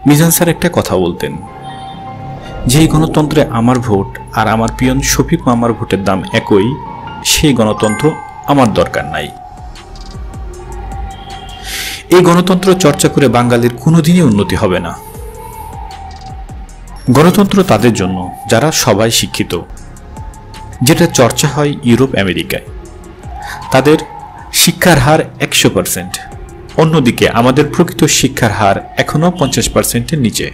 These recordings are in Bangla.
মিজান স্যার একটা কথা বলতেন, যে গণতন্ত্রে আমার ভোট আর আমার পিয়ন শফিক মামার ভোটের দাম একই, সেই গণতন্ত্র আমার দরকার নাই। এই গণতন্ত্র চর্চা করে বাঙালির কোনোদিনই উন্নতি হবে না। গণতন্ত্র তাদের জন্য যারা সবাই শিক্ষিত, যেটা চর্চা হয় ইউরোপ আমেরিকায়। তাদের শিক্ষার হার 100%। অন্যদিকে আমাদের প্রকৃত শিক্ষার হার এখনো 50%-এর নিচে।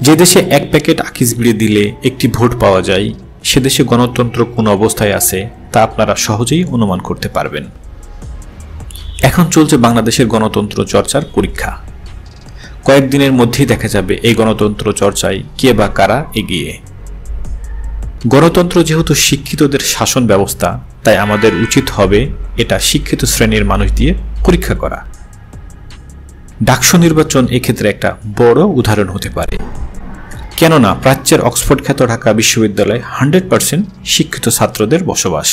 যে দেশে এক প্যাকেট আকিস বিড়ি দিলে একটি ভোট পাওয়া যায়, সে দেশে গণতন্ত্র কোন অবস্থায় আছে তা আপনারা সহজেই অনুমান করতে পারবেন। এখন চলছে বাংলাদেশের গণতন্ত্র চর্চার পরীক্ষা। কয়েকদিনের মধ্যেই দেখা যাবে এই গণতন্ত্র চর্চায় কে বা কারা এগিয়ে। গণতন্ত্র যেহেতু শিক্ষিতদের শাসন ব্যবস্থা, তাই আমাদের উচিত হবে এটা শিক্ষিত শ্রেণীর মানুষ দিয়ে পরীক্ষা করা। ডাকসু নির্বাচন এক্ষেত্রে একটা বড় উদাহরণ হতে পারে। কেননা প্রাচ্যের অক্সফোর্ড খ্যাত ঢাকা বিশ্ববিদ্যালয়ে 100% শিক্ষিত ছাত্রদের বসবাস।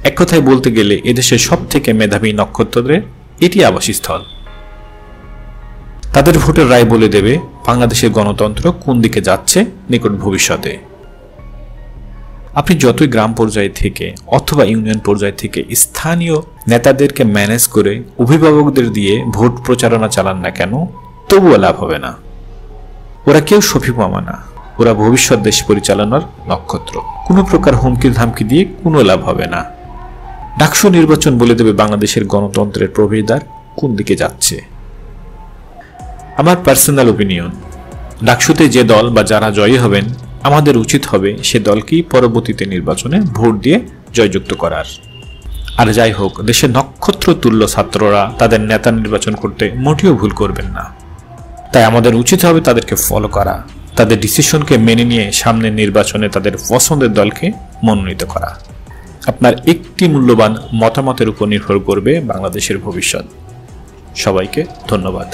এক কথায় বলতে গেলে এদেশের সব থেকে মেধাবী নক্ষত্রদের এটি আবাসস্থল। তাদের ভোটের রায় বলে দেবে বাংলাদেশের গণতন্ত্র কোন দিকে যাচ্ছে নিকট ভবিষ্যতে। আপনি যতই গ্রাম পর্যায় থেকে অথবা ইউনিয়ন পর্যায় থেকে স্থানীয় নেতাদেরকে ম্যানেজ করে অভিভাবকদের দিয়ে ভোট প্রচারণা চালান না কেন, তবুও লাভ হবে না। ওরা কেউ শফিক মামা না, ওরা ভবিষ্যৎ দেশ পরিচালনার নক্ষত্র। কোনো প্রকার হুমকি ধামকি দিয়ে কোনো লাভ হবে না। ডাকসু নির্বাচন বলে দেবে বাংলাদেশের গণতন্ত্রের প্রবেশদ্বার কোন দিকে যাচ্ছে। আমার পার্সোনাল ওপিনিয়ন, ডাকসুতে যে দল বা যারা জয়ী হবেন, আমাদের উচিত হবে সে দলকেই পরবর্তীতে নির্বাচনে ভোট দিয়ে জয়যুক্ত করার। আর যাই হোক, দেশের নক্ষত্র তুল্য ছাত্ররা তাদের নেতা নির্বাচন করতে মোটেও ভুল করবেন না। তাই আমাদের উচিত হবে তাদেরকে ফলো করা, তাদের ডিসিশনকে মেনে নিয়ে সামনের নির্বাচনে তাদের পছন্দের দলকে মনোনীত করা। আপনার একটি মূল্যবান মতামতের উপর নির্ভর করবে বাংলাদেশের ভবিষ্যৎ। সবাইকে ধন্যবাদ।